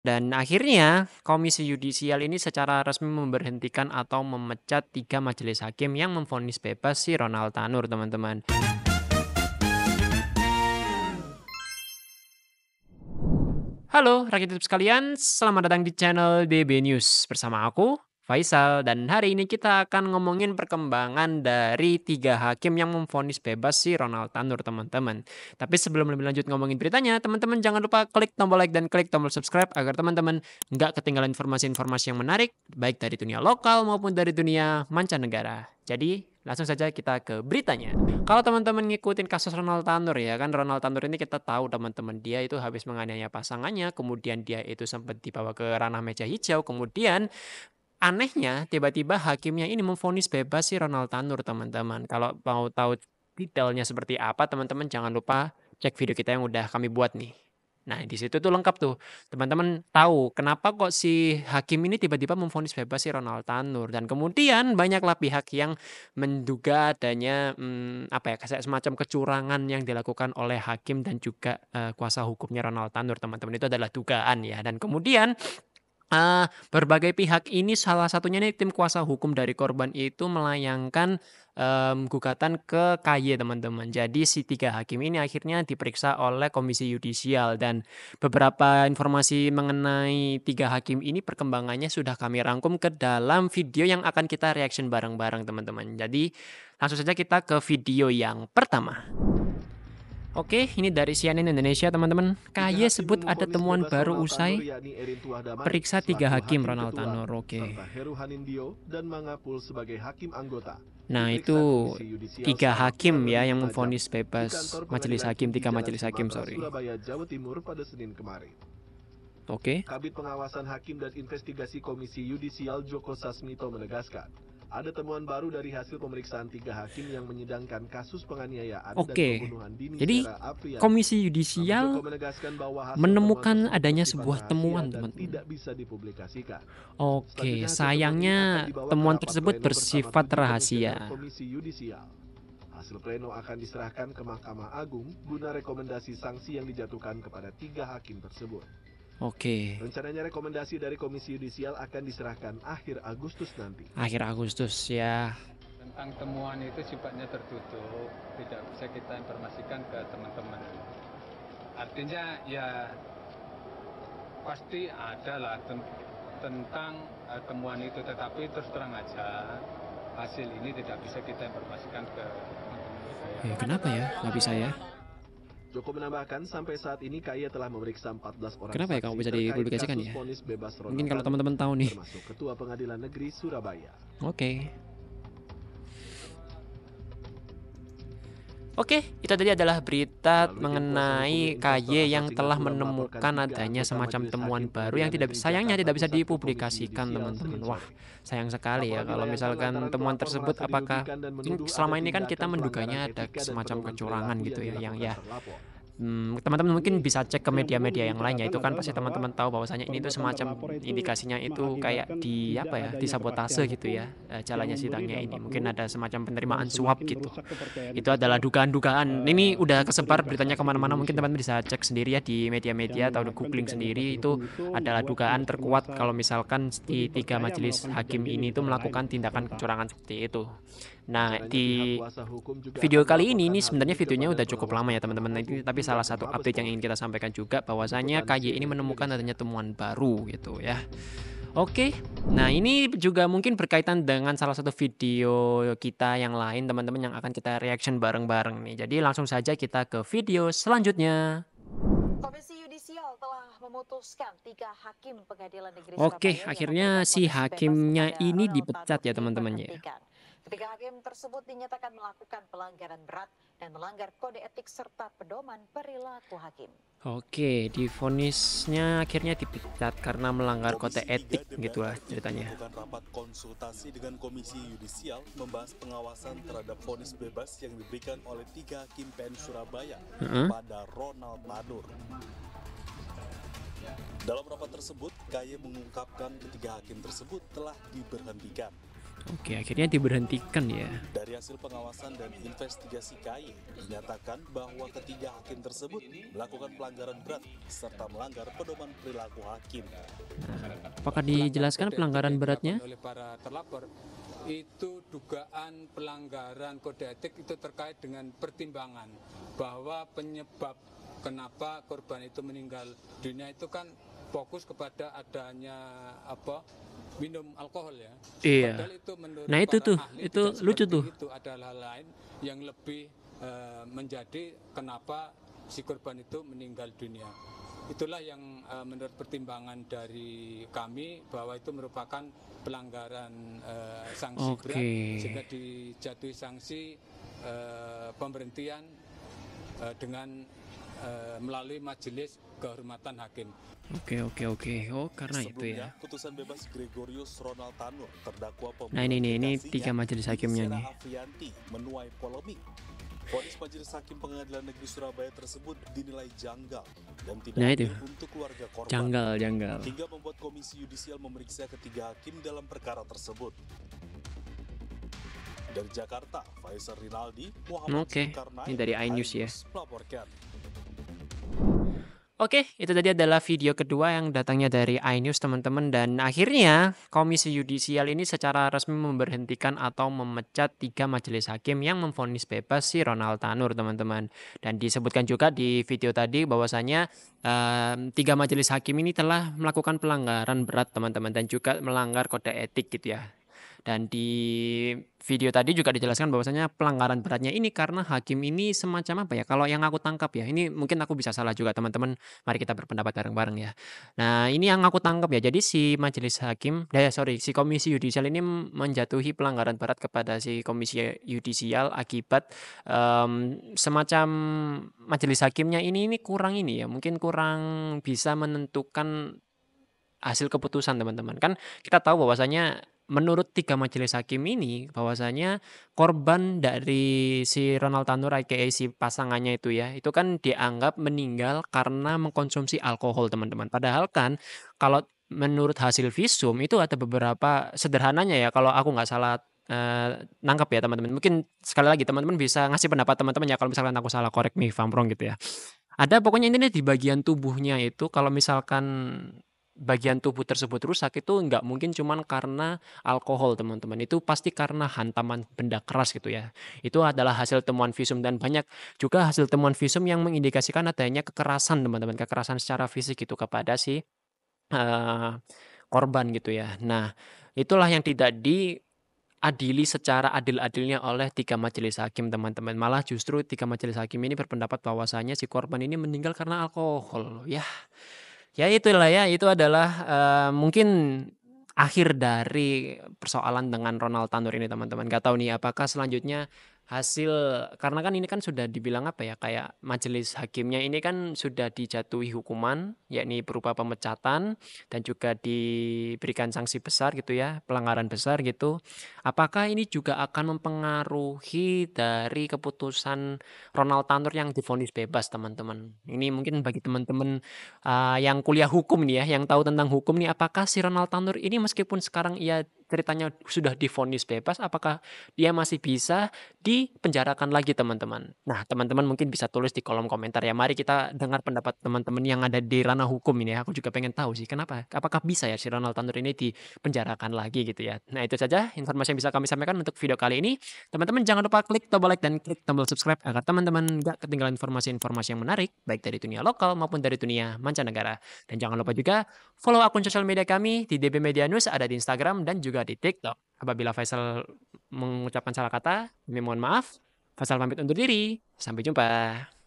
Dan akhirnya, Komisi Yudisial ini secara resmi memberhentikan atau memecat 3 majelis hakim yang memvonis bebas si Ronald Tanur, teman-teman. Halo rakyat YouTube sekalian, selamat datang di channel DB News bersama aku, Faisal, dan hari ini kita akan ngomongin perkembangan dari 3 hakim yang memvonis bebas si Ronald Tanur, teman-teman. Tapi sebelum lebih lanjut ngomongin beritanya, teman-teman jangan lupa klik tombol like dan klik tombol subscribe agar teman-teman nggak ketinggalan informasi-informasi yang menarik, baik dari dunia lokal maupun dari dunia mancanegara. Jadi, langsung saja kita ke beritanya. Kalau teman-teman ngikutin kasus Ronald Tanur ya kan, Ronald Tanur ini kita tahu teman-teman dia itu habis menganiaya pasangannya, kemudian dia itu sempat dibawa ke ranah meja hijau, kemudian anehnya tiba-tiba hakimnya ini memvonis bebas si Ronald Tanur, teman-teman. Kalau mau tahu detailnya seperti apa, teman-teman jangan lupa cek video kita yang udah kami buat nih. Nah, di situ tuh lengkap tuh. Teman-teman tahu kenapa kok si hakim ini tiba-tiba memvonis bebas si Ronald Tanur, dan kemudian banyaklah pihak yang menduga adanya apa ya, kayak semacam kecurangan yang dilakukan oleh hakim dan juga kuasa hukumnya Ronald Tanur, teman-teman. Itu adalah dugaan ya. Dan kemudian berbagai pihak ini salah satunya nih tim kuasa hukum dari korban itu melayangkan gugatan ke KY, teman-teman. Jadi si 3 hakim ini akhirnya diperiksa oleh Komisi Yudisial, dan beberapa informasi mengenai 3 hakim ini perkembangannya sudah kami rangkum ke dalam video yang akan kita reaction bareng-bareng, teman-teman. Jadi langsung saja kita ke video yang pertama. Oke, ini dari CNN Indonesia, teman-teman. KY sebut ada temuan baru usai periksa 3 hakim Ronald Tanur. Oke. Nah, itu 3 hakim ya yang memvonis bebas majelis hakim, 3 majelis hakim, sorry. Surabaya, Jawa Timur pada Senin kemarin. Oke. Kabid Pengawasan Hakim dan Investigasi Komisi Yudisial Joko Sasmito menegaskan, ada temuan baru dari hasil pemeriksaan 3 hakim yang menyidangkan kasus penganiayaan dan pembunuhan Dini Jadi Sera Apriani. Komisi Yudisial menemukan adanya sebuah temuan, teman-teman. Tidak bisa dipublikasikan. Oke, sayangnya temuan tersebut bersifat rahasia. Komisi Yudisial. Hasil pleno akan diserahkan ke Mahkamah Agung guna rekomendasi sanksi yang dijatuhkan kepada 3 hakim tersebut. Oke. Rencananya rekomendasi dari Komisi Yudisial akan diserahkan akhir Agustus nanti. Akhir Agustus ya. Tentang temuan itu sifatnya tertutup, tidak bisa kita informasikan ke teman-teman. Artinya ya pasti ada lah tentang temuan itu, tetapi terus terang aja hasil ini tidak bisa kita informasikan ke teman-teman. Kenapa ya nggak bisa ya? Joko menambahkan sampai saat ini KY telah memeriksa 14 orang. Kenapa ya kamu bisa dipublikasikan ya? Mungkin kalau teman-teman tahu nih. Termasuk Ketua Pengadilan Negeri Surabaya. Oke, itu tadi adalah berita mengenai KY yang telah menemukan adanya semacam temuan baru yang sayangnya tidak bisa dipublikasikan, teman-teman. Wah, sayang sekali ya kalau misalkan temuan tersebut, apakah selama ini kan kita menduganya ada semacam kecurangan gitu ya, yang ya teman-teman mungkin bisa cek ke media-media yang lainnya, itu kan pasti teman-teman tahu bahwasanya ini tuh semacam indikasinya itu kayak di apa ya, disabotase gitu ya jalannya sidangnya ini, mungkin ada semacam penerimaan suap gitu. Itu adalah dugaan-dugaan, ini udah kesebar beritanya kemana-mana, mungkin teman-teman bisa cek sendiri ya di media-media atau googling sendiri. Itu adalah dugaan terkuat kalau misalkan di 3 majelis hakim ini tuh melakukan tindakan kecurangan seperti itu. Nah, di video kali ini sebenarnya videonya udah cukup lama ya teman-teman, tapi salah satu update yang ingin kita sampaikan juga bahwasanya KY ini menemukan adanya temuan baru gitu ya. Oke, nah ini juga mungkin berkaitan dengan salah satu video kita yang lain, teman-teman, yang akan kita reaction bareng-bareng nih. Jadi langsung saja kita ke video selanjutnya. Komisi Yudisial telah memutuskan 3 hakim Pengadilan Negeri Surabaya. Oke, Surabaya akhirnya si hakimnya ini dipecat ya teman-teman ya. Ketiga hakim tersebut dinyatakan melakukan pelanggaran berat dan melanggar kode etik serta pedoman perilaku hakim. Oke, divonisnya akhirnya dipecat karena melanggar kode etik gitulah ceritanya. Melakukan rapat konsultasi dengan Komisi Yudisial membahas pengawasan terhadap vonis bebas yang diberikan oleh 3 hakim PN Surabaya pada Ronald Tanur. Dalam rapat tersebut, KY mengungkapkan ketiga hakim tersebut telah diberhentikan. Oke, akhirnya diberhentikan ya. Dari hasil pengawasan dan investigasi KAI, dinyatakan bahwa ketiga hakim tersebut melakukan pelanggaran berat serta melanggar pedoman perilaku hakim. Apakah dijelaskan pelanggaran beratnya? Oleh para terlapor itu dugaan pelanggaran kode etik itu terkait dengan pertimbangan bahwa penyebab kenapa korban itu meninggal dunia itu kan fokus kepada adanya minum alkohol ya. Iya. Padahal itu menurut Nah itu para tuh, ahli itu tidak lucu seperti tuh. itu, adalah hal lain yang lebih menjadi kenapa si korban itu meninggal dunia. Itulah yang menurut pertimbangan dari kami bahwa itu merupakan pelanggaran sanksi berat sehingga dijatuhi sanksi pemberhentian dengan melalui majelis kehormatan hakim. Oke. Oh, karena itu ya. Sebelumnya, putusan bebas Gregorius Ronald Tanur terdakwa Nah ini 3 majelis hakimnya nih. Avianti menuai polemik. Vonis majelis hakim Pengadilan Negeri Surabaya tersebut dinilai janggal dan tidak adil untuk keluarga korban. Janggal. Hingga membuat Komisi Yudisial memeriksa ketiga hakim dalam perkara tersebut. Dari Jakarta, Faisal Rinaldi, Muhammad Zulkarnain, ini dari iNews ya. melaporkan. Oke, itu tadi adalah video kedua yang datangnya dari iNews teman-teman, dan akhirnya Komisi Yudisial ini secara resmi memberhentikan atau memecat 3 majelis hakim yang memvonis bebas si Ronald Tanur teman-teman. Dan disebutkan juga di video tadi bahwasanya 3 majelis hakim ini telah melakukan pelanggaran berat teman-teman dan juga melanggar kode etik gitu ya. Dan di video tadi juga dijelaskan bahwasanya pelanggaran beratnya ini karena hakim ini semacam apa ya, kalau yang aku tangkap ya, ini mungkin aku bisa salah juga teman-teman, mari kita berpendapat bareng-bareng ya. Nah ini yang aku tangkap ya, jadi si majelis hakim, si Komisi Yudisial ini menjatuhi pelanggaran berat kepada si Komisi Yudisial akibat semacam majelis hakimnya ini kurang ini ya, mungkin kurang bisa menentukan hasil keputusan teman-teman. Kan kita tahu bahwasanya menurut 3 majelis hakim ini bahwasanya korban dari si Ronald Tanur aka si pasangannya itu ya, itu kan dianggap meninggal karena mengkonsumsi alkohol teman-teman. Padahal kan kalau menurut hasil visum itu ada beberapa, sederhananya ya kalau aku nggak salah nangkep ya teman-teman. Mungkin sekali lagi teman-teman bisa ngasih pendapat teman-teman ya kalau misalkan aku salah, correct me if I'm wrong gitu ya. Ada pokoknya intinya di bagian tubuhnya itu kalau misalkan bagian tubuh tersebut rusak itu nggak mungkin cuman karena alkohol teman-teman, itu pasti karena hantaman benda keras gitu ya. Itu adalah hasil temuan visum dan banyak juga hasil temuan visum yang mengindikasikan adanya kekerasan teman-teman, kekerasan secara fisik itu kepada si korban gitu ya. Nah itulah yang tidak diadili secara adil-adilnya oleh 3 majelis hakim teman-teman. Malah justru 3 majelis hakim ini berpendapat bahwasanya si korban ini meninggal karena alkohol. Ya itulah ya, itu adalah mungkin akhir dari persoalan dengan Ronald Tanur ini teman-teman. Gak tahu nih apakah selanjutnya hasil, karena kan ini kan sudah dibilang apa ya, kayak majelis hakimnya ini kan sudah dijatuhi hukuman yakni berupa pemecatan dan juga diberikan sanksi besar gitu ya, pelanggaran besar gitu. Apakah ini juga akan mempengaruhi dari keputusan Ronald Tanur yang divonis bebas teman-teman? Ini mungkin bagi teman-teman yang kuliah hukum nih ya, yang tahu tentang hukum nih, apakah si Ronald Tanur ini meskipun sekarang ia ceritanya sudah divonis bebas, apakah dia masih bisa dipenjarakan lagi teman-teman? Nah teman-teman mungkin bisa tulis di kolom komentar ya. Mari kita dengar pendapat teman-teman yang ada di ranah hukum ini ya. Aku juga pengen tahu sih kenapa, apakah bisa ya si Ronald Tanur ini dipenjarakan lagi gitu ya. Nah itu saja informasi yang bisa kami sampaikan untuk video kali ini. Teman-teman jangan lupa klik tombol like dan klik tombol subscribe agar teman-teman gak ketinggalan informasi-informasi yang menarik baik dari dunia lokal maupun dari dunia mancanegara. Dan jangan lupa juga follow akun sosial media kami di DB Media News, ada di Instagram dan juga di TikTok. Apabila Faisal mengucapkan salah kata, kami mohon maaf. Faisal pamit undur diri. Sampai jumpa.